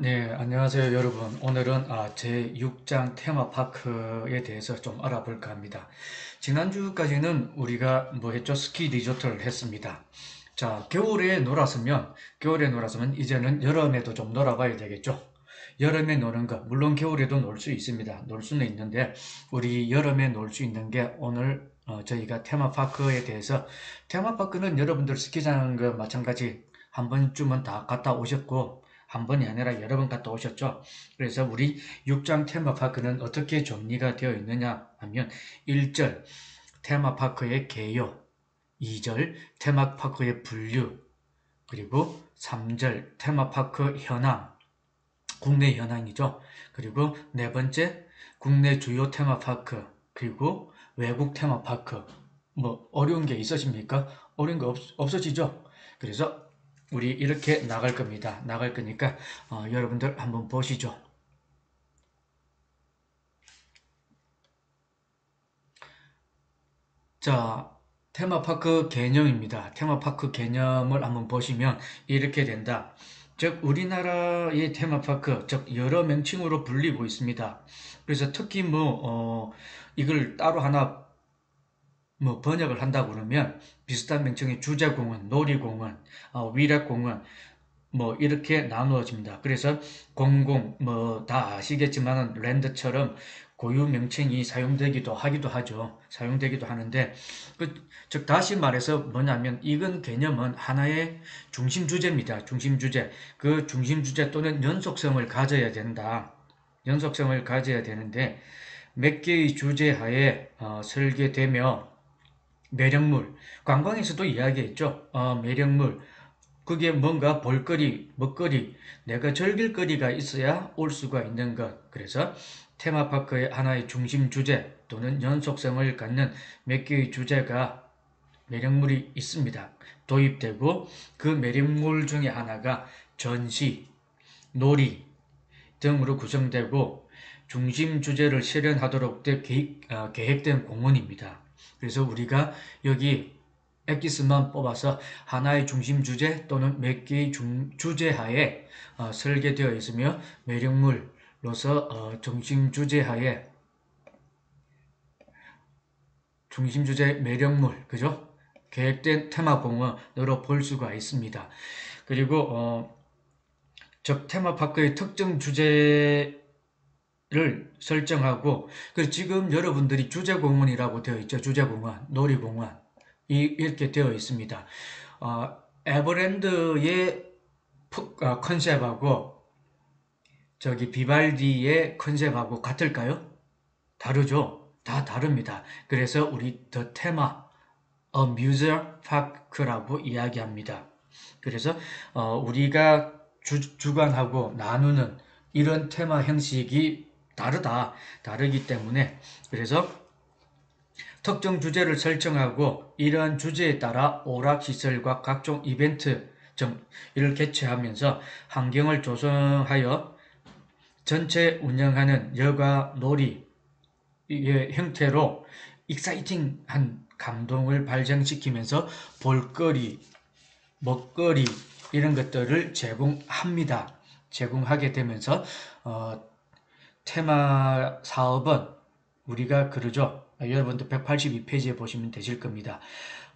네, 안녕하세요, 여러분. 오늘은 제6장 테마파크에 대해서 좀 알아볼까 합니다. 지난주까지는 우리가 뭐 했죠? 스키 리조트를 했습니다. 자, 겨울에 놀았으면 이제는 여름에도 좀 놀아봐야 되겠죠? 여름에 노는 거, 물론 겨울에도 놀 수 있습니다. 놀 수는 있는데, 우리 여름에 놀 수 있는 게 오늘 저희가 테마파크에 대해서, 테마파크는 여러분들 스키장과 마찬가지 한 번쯤은 다 갔다 오셨고, 한 번이 아니라 여러 번 갔다 오셨죠. 그래서 우리 6장 테마파크는 어떻게 정리가 되어 있느냐 하면 1절 테마파크의 개요, 2절 테마파크의 분류, 그리고 3절 테마파크 현황, 국내 현황이죠. 그리고 네 번째 국내 주요 테마파크, 그리고 외국 테마파크. 뭐 어려운 게 있으십니까? 어려운 거 없어지죠? 그래서 우리 이렇게 나갈 겁니다. 나갈 거니까 여러분들 한번 보시죠. 자, 테마파크 개념입니다. 테마파크 개념을 한번 보시면 이렇게 된다. 즉, 우리나라의 테마파크, 즉, 여러 명칭으로 불리고 있습니다. 그래서 특히 이걸 따로 하나 번역을 한다 그러면 비슷한 명칭의 주제공원, 놀이공원, 위락공원, 이렇게 나누어집니다. 그래서 공공 다 아시겠지만 랜드처럼 고유 명칭이 사용되기도 하죠. 사용되기도 하는데 즉 다시 말해서 뭐냐면 이건 개념은 하나의 중심 주제입니다. 중심 주제. 그 중심 주제 또는 연속성을 가져야 된다. 연속성을 가져야 되는데 몇 개의 주제 하에 설계되며 매력물, 관광에서도 이야기했죠. 매력물, 그게 뭔가 볼거리, 먹거리, 내가 즐길 거리가 있어야 올 수가 있는 것. 그래서 테마파크의 하나의 중심 주제 또는 연속성을 갖는 몇 개의 주제가 매력물이 있습니다. 도입되고 그 매력물 중에 하나가 전시, 놀이 등으로 구성되고 중심 주제를 실현하도록 계획된 공원입니다. 그래서 우리가 여기 엑기스만 뽑아서 하나의 중심 주제 또는 몇 개의 주제 하에 설계되어 있으며 매력물로서 중심 주제 하에 중심 주제 매력물, 그죠? 계획된 테마 공원으로 볼 수가 있습니다. 그리고 즉 테마파크의 특정 주제를 설정하고 지금 여러분들이 주제공원이라고 되어 있죠. 주제공원, 놀이공원 이렇게 되어 있습니다. 에버랜드의 컨셉하고 저기 비발디의 컨셉하고 같을까요? 다르죠? 다 다릅니다. 그래서 우리 더 테마 어뮤저 파크라고 이야기합니다. 그래서 우리가 주관하고 나누는 이런 테마 형식이 다르기 때문에 그래서 특정 주제를 설정하고 이러한 주제에 따라 오락시설과 각종 이벤트 를 개최하면서 환경을 조성하여 전체 운영하는 여가 놀이 의 형태로 익사이팅한 감동을 발생시키면서 볼거리, 먹거리 이런 것들을 제공합니다. 제공하게 되면서 테마 사업은 우리가 그러죠. 여러분들 182페이지에 보시면 되실 겁니다.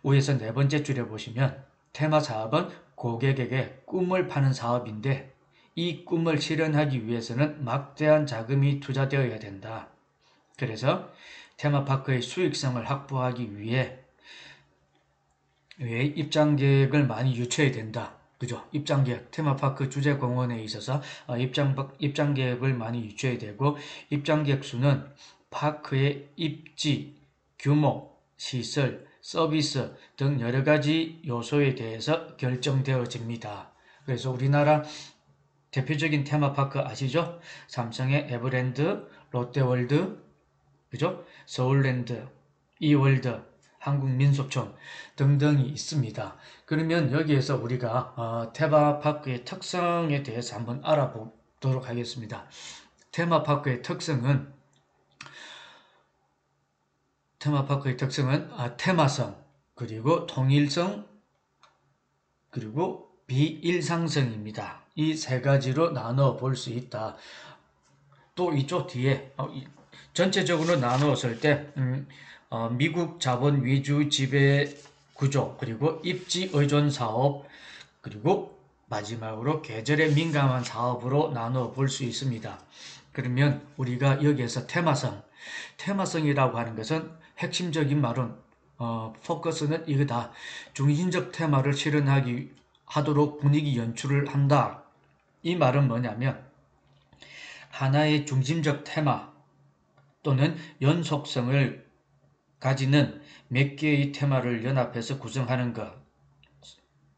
위에서 네 번째 줄에 보시면 테마 사업은 고객에게 꿈을 파는 사업인데 이 꿈을 실현하기 위해서는 막대한 자금이 투자되어야 된다. 그래서 테마파크의 수익성을 확보하기 위해 입장객을 많이 유치해야 된다. 그죠? 입장객, 테마파크 주제공원에 있어서 입장객을 많이 유치해야 되고 입장객 수는 파크의 입지, 규모, 시설, 서비스 등 여러 가지 요소에 대해서 결정되어집니다. 그래서 우리나라 대표적인 테마파크 아시죠? 삼성의 에버랜드, 롯데월드, 그죠? 서울랜드, 이월드, 한국민속촌 등등이 있습니다. 그러면 여기에서 우리가 테마파크의 특성에 대해서 한번 알아보도록 하겠습니다. 테마파크의 특성은 테마성, 그리고 통일성, 그리고 비일상성입니다. 이 세 가지로 나눠 볼 수 있다. 또 이쪽 뒤에 전체적으로 나누었을 때 미국 자본 위주 지배 구조, 그리고 입지 의존 사업, 그리고 마지막으로 계절에 민감한 사업으로 나누어 볼 수 있습니다. 그러면 우리가 여기에서 테마성이라고 하는 것은 핵심적인 말은 포커스는 이거다. 중심적 테마를 하도록 분위기 연출을 한다. 이 말은 뭐냐면 하나의 중심적 테마 또는 연속성을 가지는 몇 개의 테마를 연합해서 구성하는 것.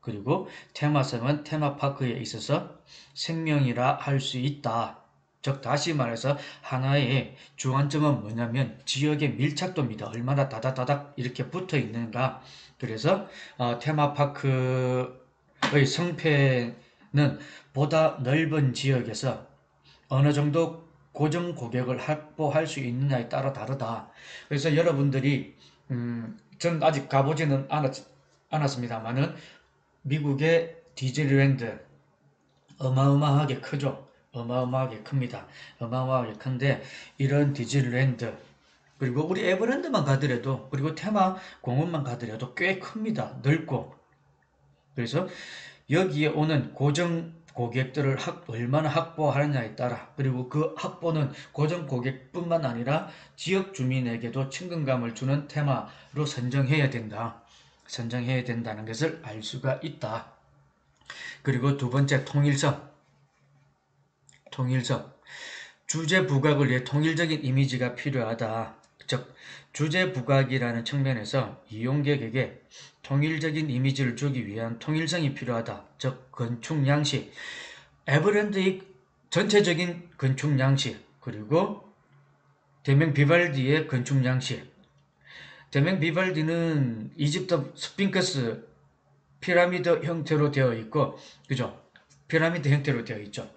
그리고 테마성은 테마파크에 있어서 생명이라 할 수 있다. 즉 다시 말해서 하나의 주안점은 뭐냐면 지역의 밀착도입니다. 얼마나 다닥다닥 이렇게 붙어 있는가. 그래서 테마파크의 성패는 보다 넓은 지역에서 어느 정도 고정 고객을 확보할 수 있느냐에 따라 다르다. 그래서 여러분들이 전 아직 가보지는 않았습니다만은 미국의 디즈니랜드 어마어마하게 크죠. 어마어마하게 큽니다. 어마어마하게 큰데 이런 디즈니랜드 그리고 우리 에버랜드만 가더라도 그리고 테마 공원만 가더라도 꽤 큽니다. 넓고 그래서 여기에 오는 고정 고객들을 얼마나 확보하느냐에 따라 그리고 그 확보는 고정 고객뿐만 아니라 지역 주민에게도 친근감을 주는 테마로 선정해야 된다. 선정해야 된다는 것을 알 수가 있다. 그리고 두 번째 통일성. 주제 부각을 위해 통일적인 이미지가 필요하다. 즉 주제 부각이라는 측면에서 이용객에게 통일적인 이미지를 주기 위한 통일성이 필요하다. 즉 건축 양식, 에버랜드의 전체적인 건축 양식, 그리고 데명 비발디의 건축 양식. 데명 비발디는 이집트 스핑크스 피라미드 형태로 되어 있고, 그죠? 피라미드 형태로 되어 있죠.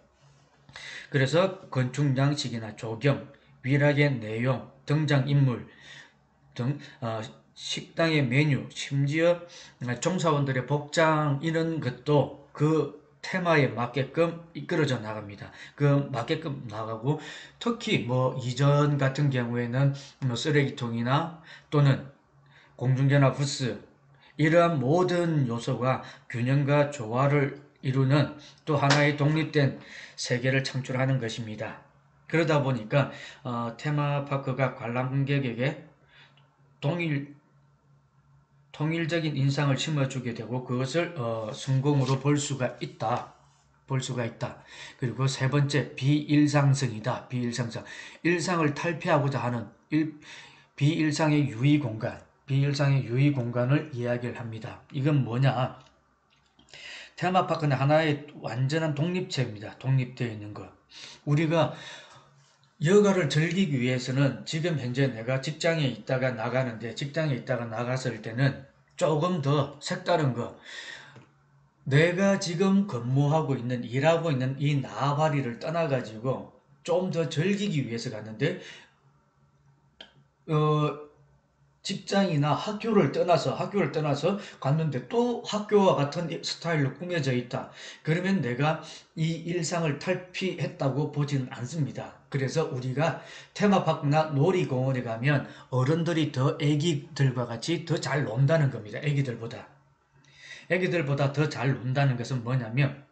그래서 건축 양식이나 조경, 위락의 내용, 등장인물 등 식당의 메뉴, 심지어 종사원들의 복장 이런 것도 그 테마에 맞게끔 이끌어져 나갑니다. 그 맞게끔 나가고 특히 뭐 이전 같은 경우에는 뭐 쓰레기통이나 또는 공중전화 부스 이러한 모든 요소가 균형과 조화를 이루는 또 하나의 독립된 세계를 창출하는 것입니다. 그러다 보니까 테마파크가 관람객에게 통일적인 인상을 심어주게 되고 그것을 성공으로 볼 수가 있다. 그리고 세 번째 비일상성이다. 비일상성. 일상을 탈피하고자 하는 비일상의 유의 공간을 이야기를 합니다. 이건 뭐냐? 테마파크는 하나의 완전한 독립체입니다. 독립되어 있는 것. 우리가 여가를 즐기기 위해서는 지금 현재 내가 직장에 있다가 나갔을 때는 조금 더 색다른 거. 내가 지금 일하고 있는 이 나발이를 떠나가지고 좀 더 즐기기 위해서 갔는데, 직장이나 학교를 떠나서 갔는데 또 학교와 같은 스타일로 꾸며져 있다. 그러면 내가 이 일상을 탈피했다고 보지는 않습니다. 그래서 우리가 테마파크나 놀이공원에 가면 어른들이 더 애기들과 같이 더 잘 논다는 겁니다. 애기들보다 더 잘 논다는 것은 뭐냐면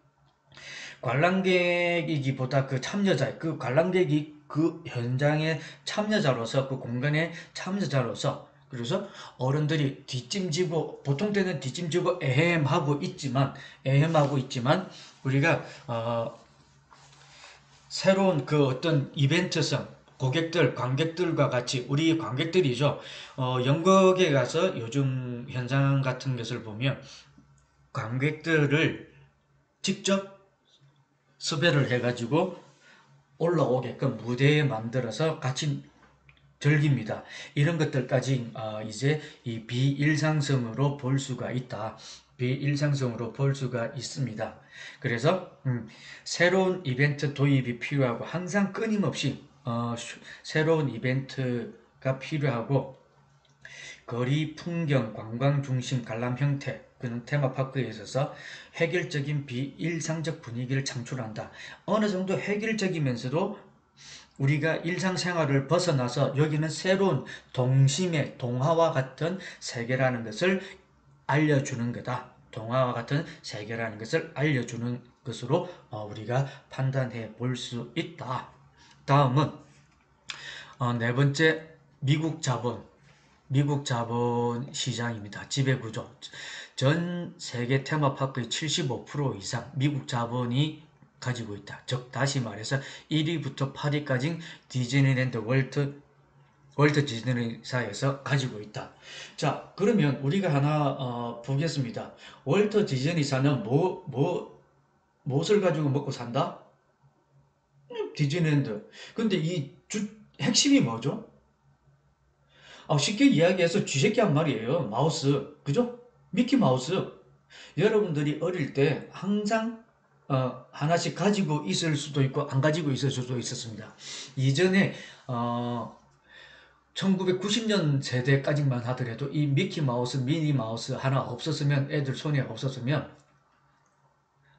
관람객이기보다 그 관람객이 그 현장의 참여자로서 그 공간의 참여자로서 그래서 어른들이 보통 때는 뒷짐지고 애헴하고 있지만 우리가 새로운 그 어떤 이벤트성 관객들과 같이 우리 관객들이죠. 연극에 가서 요즘 현상 같은 것을 보면 관객들을 직접 섭외를 해가지고 올라오게끔 무대에 만들어서 같이 즐깁니다. 이런 것들까지 이제 이 비일상성으로 볼 수가 있다. 비일상성으로 볼 수가 있습니다. 그래서 새로운 이벤트 도입이 필요하고 항상 끊임없이 새로운 이벤트가 필요하고 거리 풍경, 관광 중심 관람 형태 그런 테마파크에 있어서 획일적인 비일상적 분위기를 창출한다. 어느 정도 획일적이면서도 우리가 일상생활을 벗어나서 여기는 새로운 동심의 동화와 같은 세계라는 것을 알려주는 거다. 동화와 같은 세계라는 것을 알려주는 것으로 우리가 판단해 볼 수 있다. 다음은 네 번째, 미국 자본 시장입니다. 지배구조. 전 세계 테마파크의 75% 이상 미국 자본이 가지고 있다. 즉 다시 말해서 1위부터 8위까지 디즈니랜드 월트 디즈니사에서 가지고 있다. 자, 그러면 우리가 하나 보겠습니다. 월트 디즈니사는 무엇을 가지고 먹고 산다? 디즈니랜드. 근데 핵심이 뭐죠? 쉽게 이야기해서 쥐새끼 한 마리예요. 마우스. 그죠? 미키 마우스. 여러분들이 어릴 때 항상 하나씩 가지고 있을 수도 있고 안 가지고 있을 수도 있었습니다. 이전에 1990년 세대까지만 하더라도 이 미키 마우스, 미니 마우스 하나 없었으면, 애들 손에 없었으면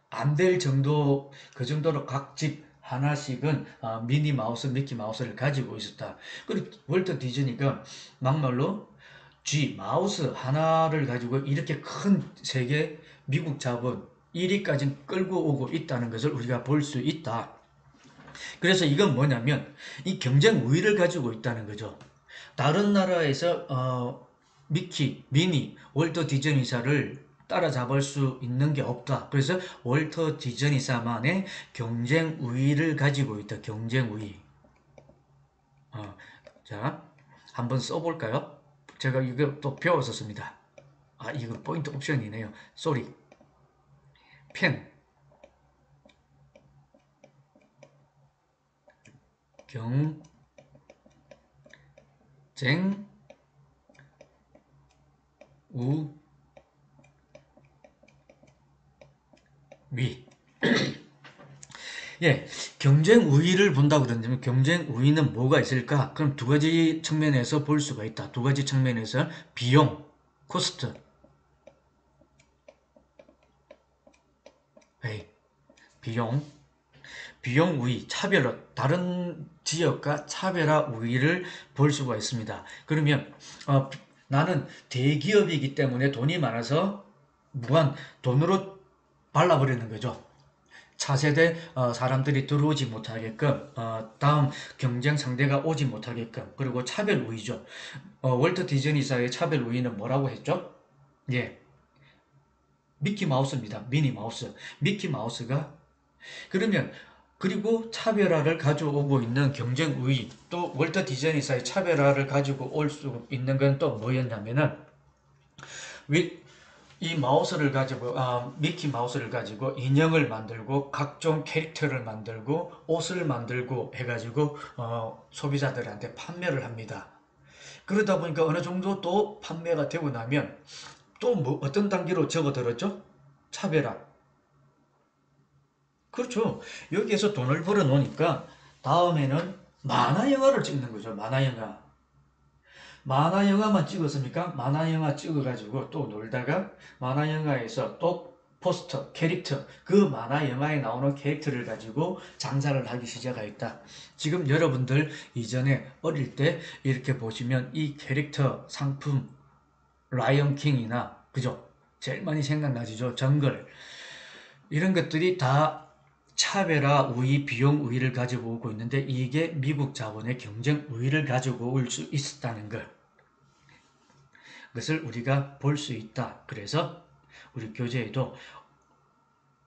안 될 정도, 그 정도로 각 집 하나씩은 미니 마우스, 미키 마우스를 가지고 있었다. 그리고 월트 디즈니가 막말로 마우스 하나를 가지고 이렇게 큰 세계 미국 자본 1위까지 끌고 오고 있다는 것을 우리가 볼 수 있다. 그래서 이건 뭐냐면 이 경쟁 우위를 가지고 있다는 거죠. 다른 나라에서 미니, 월터 디즈니사를 따라잡을 수 있는 게 없다. 그래서 월터 디즈니사만의 경쟁 우위를 가지고 있다. 경쟁 우위. 자, 한번 써볼까요? 제가 이거 또 배웠었습니다. 이거 포인트 옵션이네요. 쏘리. 펜. 경쟁 우위. 예, 경쟁 우위를 본다 그러면 경쟁 우위는 뭐가 있을까? 그럼 두 가지 측면에서 볼 수가 있다. 두 가지 측면에서 비용, 코스트. 비용 우위, 다른 지역과 차별화 우위를 볼 수가 있습니다. 그러면 나는 대기업이기 때문에 돈이 많아서 무한 돈으로 발라버리는 거죠. 차세대 사람들이 들어오지 못하게끔, 다음 경쟁 상대가 오지 못하게끔. 그리고 차별 우위죠. 월트 디즈니사의 차별 우위는 뭐라고 했죠? 예, 미키 마우스입니다. 미니 마우스. 미키 마우스가 그러면, 그리고 차별화를 가져오고 있는 경쟁 우위, 또 월트 디즈니사의 차별화를 가지고 올 수 있는 건 또 뭐였냐면은 이 마우스를 가지고 미키 마우스를 가지고 인형을 만들고 각종 캐릭터를 만들고 옷을 만들고 해가지고 소비자들한테 판매를 합니다. 그러다 보니까 어느 정도 또 판매가 되고 나면 또 뭐 어떤 단계로 접어들었죠? 차별화. 그렇죠. 여기에서 돈을 벌어 놓으니까 다음에는 만화 영화를 찍는 거죠. 만화 영화. 만화 영화만 찍었습니까? 만화 영화 찍어가지고 또 놀다가 만화 영화에서 또 포스터, 캐릭터, 그 만화 영화에 나오는 캐릭터를 가지고 장사를 하기 시작하였다. 지금 여러분들 이전에 어릴 때 이렇게 보시면 이 캐릭터 상품, 라이언 킹이나, 그죠? 제일 많이 생각나시죠? 정글. 이런 것들이 다 차별화 우위, 비용 우위를 가지고 오고 있는데 이게 미국 자본의 경쟁 우위를 가지고 올 수 있었다는 것을 우리가 볼 수 있다. 그래서 우리 교재에도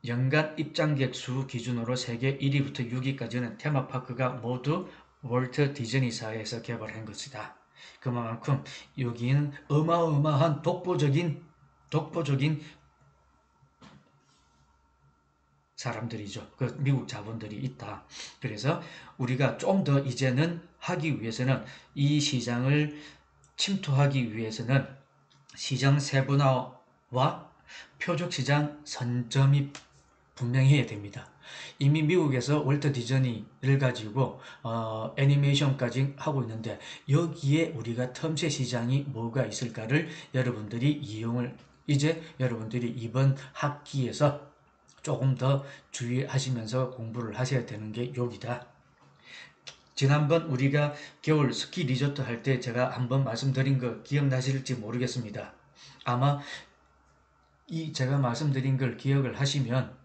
연간 입장객 수 기준으로 세계 1위부터 6위까지는 테마파크가 모두 월트 디즈니사에서 개발한 것이다. 그만큼 여기는 어마어마한 독보적인 사람들이죠. 그 미국 자본들이 있다. 그래서 우리가 좀 더 이제는 하기 위해서는 이 시장을 침투하기 위해서는 시장 세분화와 표적 시장 선점이 분명히 해야 됩니다. 이미 미국에서 월트 디즈니를 가지고 애니메이션까지 하고 있는데 여기에 우리가 틈새 시장이 뭐가 있을까를 여러분들이 이제 여러분들이 이번 학기에서 조금 더 주의하시면서 공부를 하셔야 되는 게 여기다. 지난번 우리가 겨울 스키 리조트 할 때 제가 한번 말씀드린 거 기억나실지 모르겠습니다. 아마 이 제가 말씀드린 걸 기억을 하시면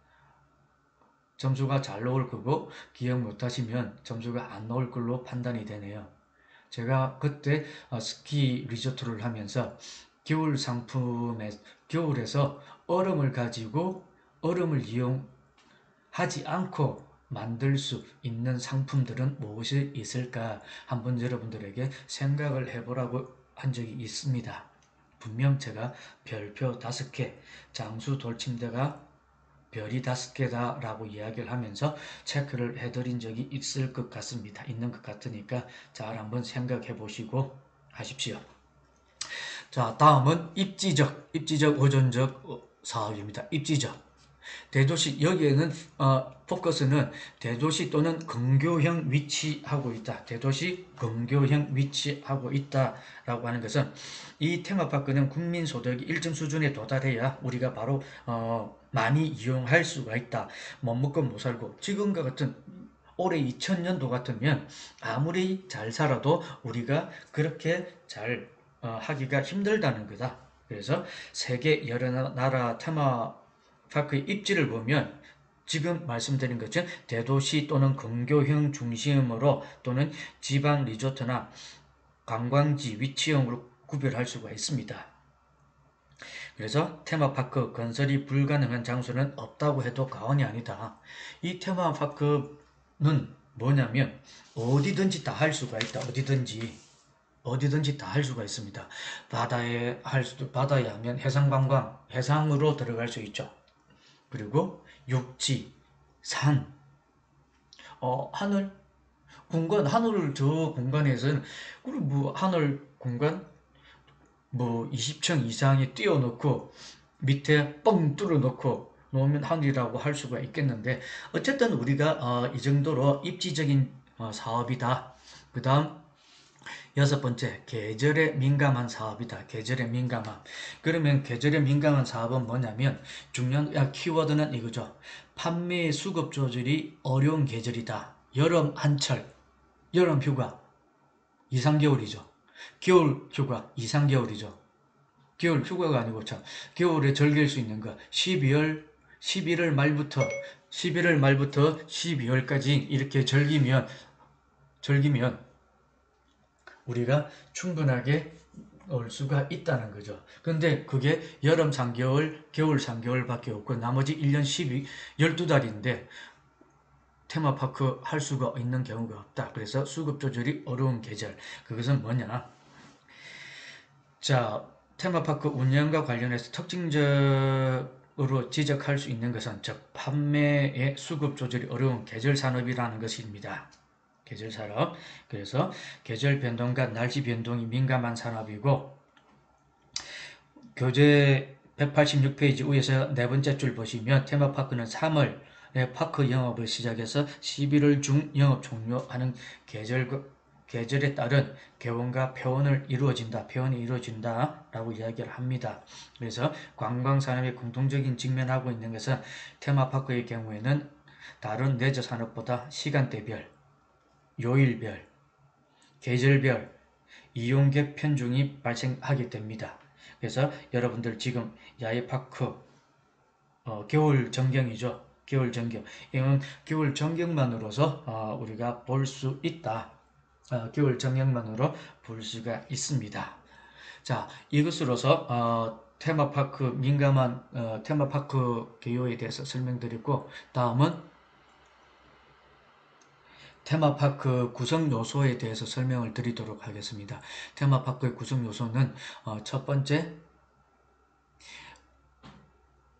점수가 잘 나올 거고, 기억 못 하시면 점수가 안 나올 걸로 판단이 되네요. 제가 그때 스키 리조트를 하면서 겨울 상품에, 겨울에서 얼음을 가지고 얼음을 이용하지 않고 만들 수 있는 상품들은 무엇이 있을까 한번 여러분들에게 생각을 해보라고 한 적이 있습니다. 분명 제가 별표 5개, 장수 돌침대가 별이 5개다 라고 이야기를 하면서 체크를 해드린 적이 있을 것 같습니다. 있는 것 같으니까 잘 한번 생각해 보시고 하십시오. 자, 다음은 입지적 의존적 사업입니다. 입지적. 대도시, 여기에는 포커스는 대도시 또는 근교형 위치하고 있다. 대도시 근교형 위치하고 있다라고 하는 것은, 이 테마파크는 국민소득이 일정 수준에 도달해야 우리가 바로 많이 이용할 수가 있다. 못 먹고 못 살고, 지금과 같은 올해 2000년도 같으면 아무리 잘 살아도 우리가 그렇게 잘 하기가 힘들다는 거다. 그래서 세계 여러 나라 테마파크의 입지를 보면 지금 말씀드린 것처럼 대도시 또는 근교형 중심으로 또는 지방 리조트나 관광지 위치형으로 구별할 수가 있습니다. 그래서 테마파크 건설이 불가능한 장소는 없다고 해도 과언이 아니다. 이 테마파크는 뭐냐면 어디든지 다 할 수가 있다. 어디든지 다 할 수가 있습니다. 바다에 하면 해상관광, 해상으로 들어갈 수 있죠. 그리고 육지, 산, 하늘, 공간, 하늘 저 공간에서는, 그리고 뭐 하늘 공간, 뭐 20층 이상에 띄워놓고 밑에 뻥 뚫어놓고 놓으면 하늘이라고 할 수가 있겠는데, 어쨌든 우리가 이 정도로 입지적인 사업이다. 그 다음 6번째, 계절에 민감한 사업이다. 계절에 민감함. 그러면 계절에 민감한 사업은 뭐냐면, 중요한 키워드는 이거죠. 판매 수급 조절이 어려운 계절이다. 여름 한철, 여름 휴가 2, 3개월이죠. 겨울 휴가 2, 3개월이죠. 겨울 휴가가 아니고 참 겨울에 즐길 수 있는 거 11월 말부터 12월까지 이렇게 즐기면 우리가 충분하게 올 수가 있다는 거죠. 근데 그게 여름 3개월, 겨울 3개월밖에 없고 나머지 1년 12달인데 테마파크 할 수가 있는 경우가 없다. 그래서 수급 조절이 어려운 계절. 그것은 뭐냐? 자, 테마파크 운영과 관련해서 특징적으로 지적할 수 있는 것은, 즉 판매의 수급 조절이 어려운 계절 산업이라는 것입니다. 계절 산업. 그래서 계절 변동과 날씨 변동이 민감한 산업이고, 교재 186페이지 위에서 네 번째 줄 보시면 테마파크는 3월에 파크 영업을 시작해서 11월 중 영업 종료하는 계절에 따른 개원과 폐원이 이루어진다라고 이야기를 합니다. 그래서 관광산업의 공통적인 직면하고 있는 것은, 테마파크의 경우에는 다른 레저 산업보다 시간대별, 요일별, 계절별 이용객 편중이 발생하게 됩니다. 그래서 여러분들 지금 야외파크 겨울 전경이죠. 겨울 전경. 이건 겨울 전경만으로서 우리가 볼 수 있다. 겨울 전경만으로 볼 수가 있습니다. 자, 이것으로서 테마파크 민감한 테마파크 개요에 대해서 설명드리고, 다음은 테마파크 구성 요소에 대해서 설명을 드리도록 하겠습니다. 테마파크의 구성 요소는 첫 번째,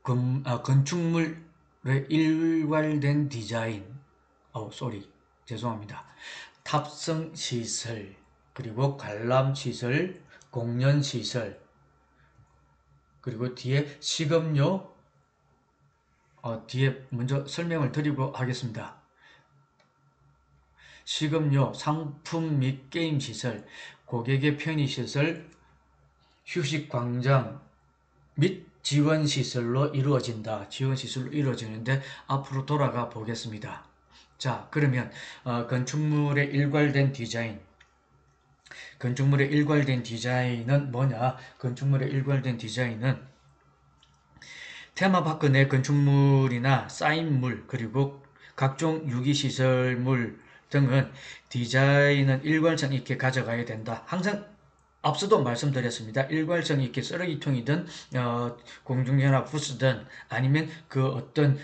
건축물의 일괄된 디자인, 죄송합니다. 탑승 시설, 그리고 관람 시설, 공연 시설, 그리고 뒤에 식음료, 뒤에 먼저 설명을 드리고 하겠습니다. 식음료, 상품 및 게임 시설, 고객의 편의 시설, 휴식 광장, 및 지원 시설로 이루어진다. 지원 시설로 이루어지는데 앞으로 돌아가 보겠습니다. 자, 그러면 건축물의 일괄된 디자인. 건축물의 일괄된 디자인은 뭐냐? 건축물의 일괄된 디자인은 테마파크 내 건축물이나 쌓인물 그리고 각종 유기시설물 등은 디자인은 일관성 있게 가져가야 된다. 항상 앞서도 말씀드렸습니다. 일관성 있게 쓰레기통이든 공중전화 부스든 아니면 그 어떤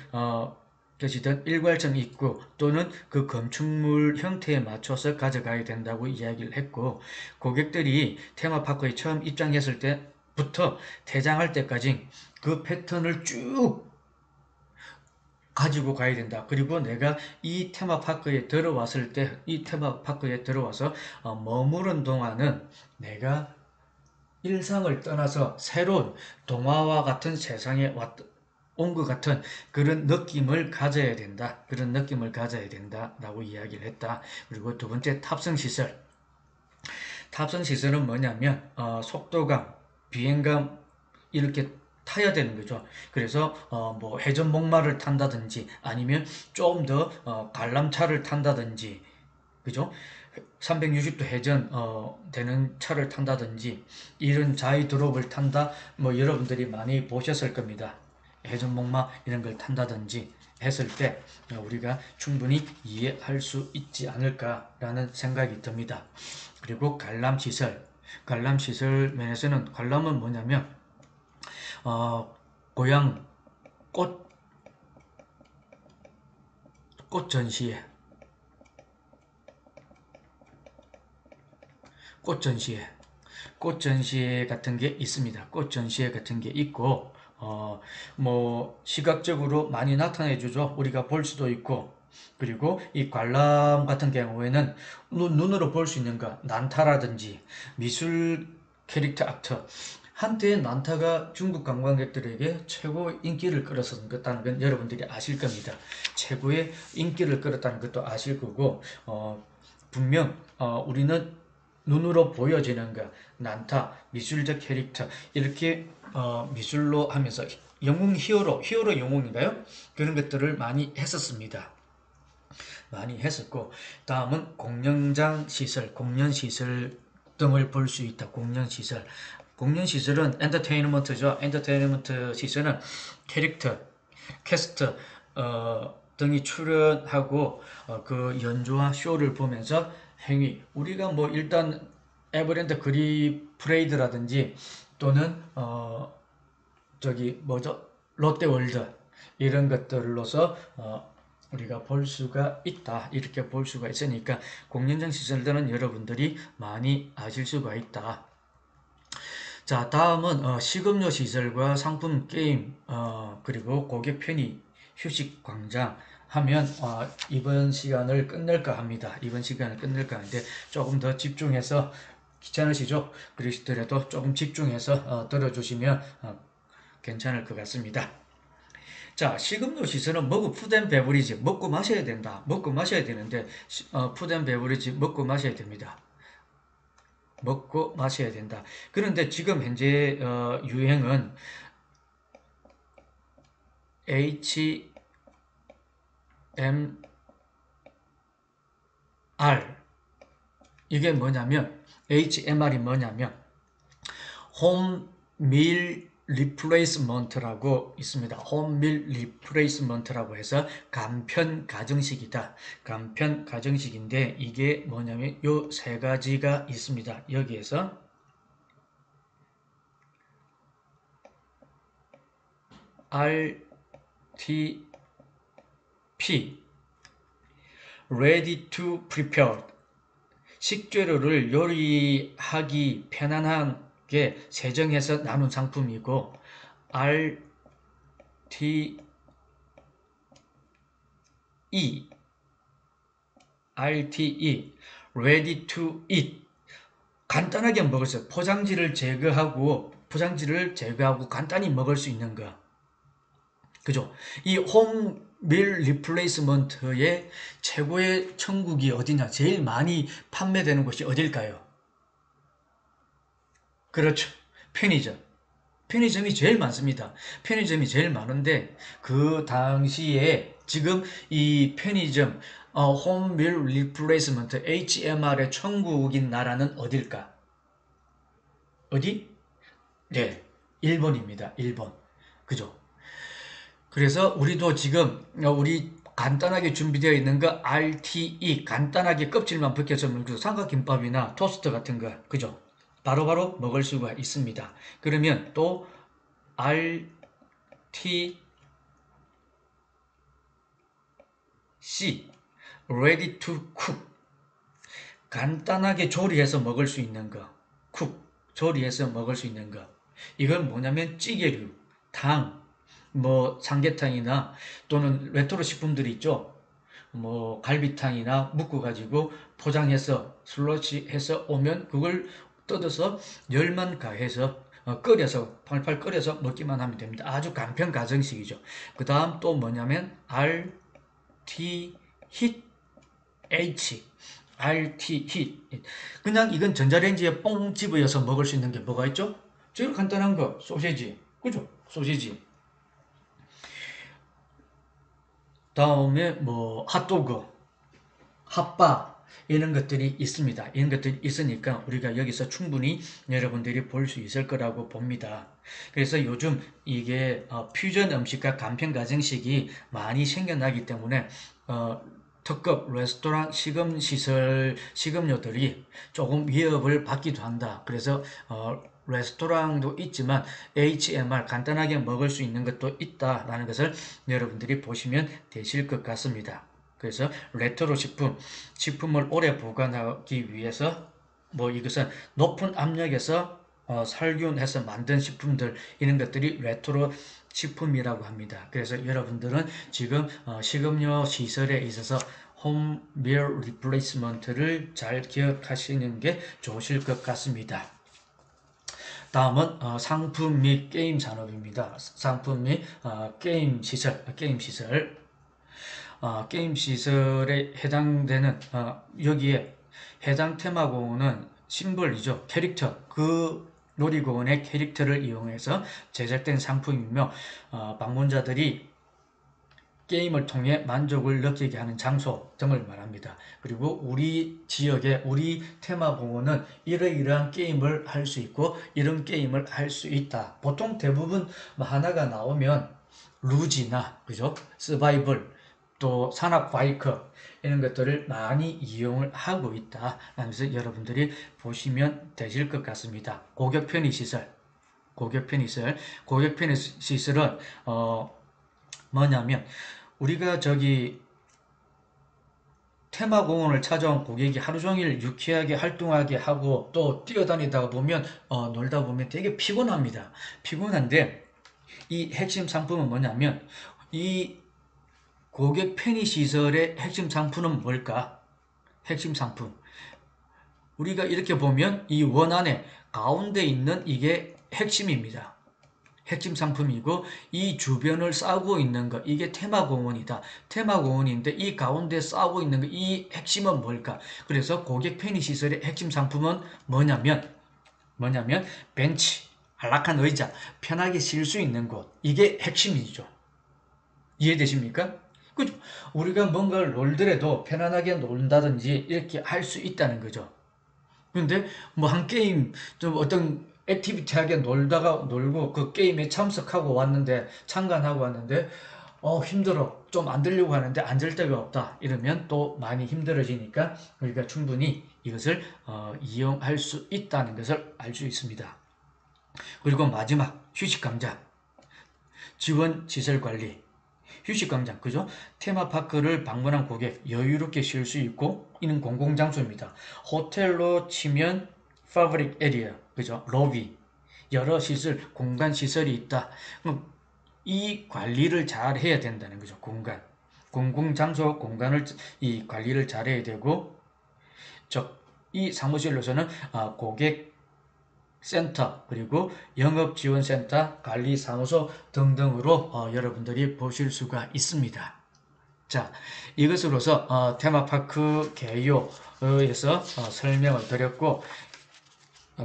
것이든 일관성 있고 또는 그 건축물 형태에 맞춰서 가져가야 된다고 이야기를 했고, 고객들이 테마파크에 처음 입장했을 때부터 퇴장할 때까지 그 패턴을 쭉 가지고 가야 된다. 그리고 내가 이 테마파크에 들어왔을 때, 이 테마파크에 들어와서 머무른 동안은 내가 일상을 떠나서 새로운 동화와 같은 세상에 온 것 같은 그런 느낌을 가져야 된다. 그런 느낌을 가져야 된다. 라고 이야기를 했다. 그리고 두 번째, 탑승시설. 탑승시설은 뭐냐면, 속도감, 비행감, 이렇게 타야 되는 거죠. 그래서 뭐 회전 목마를 탄다든지 아니면 좀 더 관람차를 탄다든지, 그죠? 360도 회전 되는 차를 탄다든지 이런 자이 드롭을 탄다, 뭐 여러분들이 많이 보셨을 겁니다. 회전 목마 이런 걸 탄다든지 했을 때 우리가 충분히 이해할 수 있지 않을까라는 생각이 듭니다. 그리고 관람시설 면에서는, 관람은 뭐냐면 고향 꽃 전시회, 꽃 전시회, 꽃 전시회 같은 게 있습니다. 꽃 전시회 같은 게 있고, 뭐 시각적으로 많이 나타내 주죠. 우리가 볼 수도 있고, 그리고 이 관람 같은 경우에는 눈으로 볼 수 있는 거, 난타라든지 미술 캐릭터 아트. 한때 난타가 중국 관광객들에게 최고 인기를 끌었었다는 건 여러분들이 아실 겁니다. 최고의 인기를 끌었다는 것도 아실 거고, 분명 우리는 눈으로 보여지는 것, 난타, 미술적 캐릭터, 이렇게 미술로 하면서 영웅 히어로 영웅인가요? 그런 것들을 많이 했었습니다. 많이 했었고, 다음은 공연장 시설, 공연 시설 등을 볼 수 있다. 공연 시설. 공연 시설은 엔터테인먼트죠. 엔터테인먼트 시설은 캐릭터, 캐스트 등이 출연하고 그 연주와 쇼를 보면서 행위. 우리가 뭐 일단 에버랜드 그리 프레이드라든지 또는 저기 뭐죠? 롯데월드 이런 것들로서 우리가 볼 수가 있다. 이렇게 볼 수가 있으니까 공연장 시설들은 여러분들이 많이 아실 수가 있다. 자, 다음은 식음료 시설과 상품 게임, 그리고 고객 편의 휴식 광장 하면 이번 시간을 끝낼까 합니다. 이번 시간을 끝낼까 하는데 조금 더 집중해서, 귀찮으시죠? 그러시더라도 조금 집중해서 들어주시면 괜찮을 것 같습니다. 자, 식음료 시설은 뭐고, 푸드 베브리지, 먹고 마셔야 된다. 먹고 마셔야 되는데 푸드 베브리지 먹고 마셔야 됩니다. 먹고 마셔야 된다. 그런데 지금 현재 유행은 HMR, 이게 뭐냐면, HMR이 뭐냐면 홈밀 리플레이스먼트라고 있습니다. 홈밀 리플레이스먼트라고 해서 간편 가정식이다. 간편 가정식인데 이게 뭐냐면 요 세 가지가 있습니다. 여기에서 RTP, Ready to Prepare, 식재료를 요리하기 편안하게 세정해서 나눈 상품이고, RTE, Ready to Eat, 간단하게 먹을 수, 포장지를 제거하고 간단히 먹을 수 있는 거. 그죠? 이 홈밀 리플레이스먼트의 최고의 천국이 어디냐? 제일 많이 판매되는 곳이 어딜까요? 그렇죠. 편의점. 편의점이 제일 많습니다. 편의점이 제일 많은데 그 당시에 지금 이 편의점 홈밀 리플레이스먼트 HMR의 천국인 나라는 어딜까? 어디? 네, 일본입니다. 일본. 그죠? 그래서 우리도 지금 우리 간단하게 준비되어 있는 거 RTE 간단하게 껍질만 벗겨서 먹는 삼각김밥이나 토스트 같은 거 그죠? 바로바로 먹을 수가 있습니다. 그러면 또 RTC Ready to Cook 간단하게 조리해서 먹을 수 있는 거 쿡 조리해서 먹을 수 있는 거 이건 뭐냐면 찌개류, 탕, 뭐 삼계탕이나 또는 레토로 식품들이 있죠. 뭐 갈비탕이나 묶어가지고 포장해서 슬러시 해서 오면 그걸 뜯어서 열만 가해서 끓여서 팔팔 끓여서 먹기만 하면 됩니다. 아주 간편 가정식이죠. 그 다음 또 뭐냐면 RT 힛 H RT 힛 그냥 이건 전자레인지에 뽕 집어서 먹을 수 있는 게 뭐가 있죠? 제일 간단한 거 소시지 그죠? 소시지 다음에 뭐 핫도그, 핫바 이런 것들이 있습니다. 이런 것들이 있으니까 우리가 여기서 충분히 여러분들이 볼 수 있을 거라고 봅니다. 그래서 요즘 이게 퓨전 음식과 간편 가정식이 많이 생겨나기 때문에 특급 레스토랑 식음시설 식음료들이 조금 위협을 받기도 한다. 그래서 레스토랑도 있지만 HMR 간단하게 먹을 수 있는 것도 있다라는 것을 여러분들이 보시면 되실 것 같습니다. 그래서 레트로 식품을 오래 보관하기 위해서 뭐 이것은 높은 압력에서 살균해서 만든 식품들 이런 것들이 레트로 식품이라고 합니다. 그래서 여러분들은 지금 식음료 시설에 있어서 홈밀 리플레이스먼트를 잘 기억하시는 게 좋으실 것 같습니다. 다음은 상품 및 게임 산업입니다. 상품 및 게임 시설, 게임 시설에 해당되는 여기에 해당 테마공원은 심벌이죠. 캐릭터, 그 놀이공원의 캐릭터를 이용해서 제작된 상품이며 방문자들이 게임을 통해 만족을 느끼게 하는 장소 등을 말합니다. 그리고 우리 지역의 우리 테마공원은 이러이러한 게임을 할 수 있고 이런 게임을 할 수 있다. 보통 대부분 뭐 하나가 나오면 루지나 그죠? 서바이벌 또 산악 바이크 이런 것들을 많이 이용을 하고 있다. 라면서 여러분들이 보시면 되실 것 같습니다. 고객 편의 시설, 고객 편의 시설은 뭐냐면 우리가 저기 테마공원을 찾아온 고객이 하루 종일 유쾌하게 활동하게 하고 또 뛰어다니다 보면 놀다 보면 되게 피곤합니다. 피곤한데 이 핵심 상품은 뭐냐면 이 고객 편의 시설의 핵심 상품은 뭘까? 핵심 상품. 우리가 이렇게 보면 이 원 안에 가운데 있는 이게 핵심입니다. 핵심 상품이고 이 주변을 싸고 있는 거 이게 테마공원이다. 테마공원인데 이 가운데 싸고 있는 거 이 핵심은 뭘까? 그래서 고객 편의 시설의 핵심 상품은 뭐냐면 벤치, 안락한 의자, 편하게 쉴 수 있는 곳 이게 핵심이죠. 이해되십니까? 그죠? 우리가 뭔가를 놀더라도 편안하게 논다든지 이렇게 할 수 있다는 거죠. 근데 뭐 한 게임 좀 어떤 액티비티하게 놀다가 놀고 그 게임에 참석하고 왔는데 참관하고 왔는데 힘들어 좀 앉으려고 하는데 앉을 데가 없다 이러면 또 많이 힘들어지니까 우리가 충분히 이것을 이용할 수 있다는 것을 알 수 있습니다. 그리고 마지막 휴식광장 지원 시설 관리 휴식광장, 그죠? 테마파크를 방문한 고객, 여유롭게 쉴 수 있고, 이는 공공장소입니다. 호텔로 치면, fabric area, 그죠? 로비, 여러 시설, 공간 시설이 있다. 그럼 이 관리를 잘 해야 된다는 거죠, 공간. 공공장소, 공간을, 이 관리를 잘 해야 되고, 이 사무실로서는 고객 센터 그리고 영업지원센터 관리사무소 등등으로 여러분들이 보실 수가 있습니다. 자, 이것으로서 테마파크 개요에서 설명을 드렸고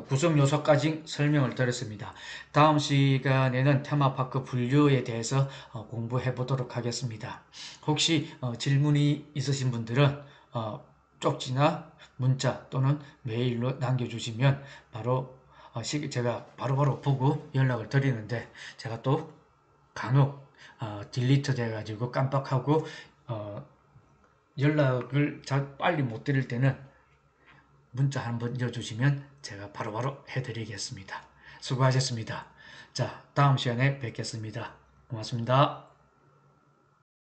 구성 요소까지 설명을 드렸습니다. 다음 시간에는 테마파크 분류에 대해서 공부해 보도록 하겠습니다. 혹시 질문이 있으신 분들은 쪽지나 문자 또는 메일로 남겨주시면 바로 제가 바로바로 보고 연락을 드리는데, 제가 또 간혹 딜리트 돼가지고 깜빡하고 연락을 빨리 못 드릴 때는 문자 한번 넣어주시면 제가 바로바로 해드리겠습니다. 수고하셨습니다. 자, 다음 시간에 뵙겠습니다. 고맙습니다.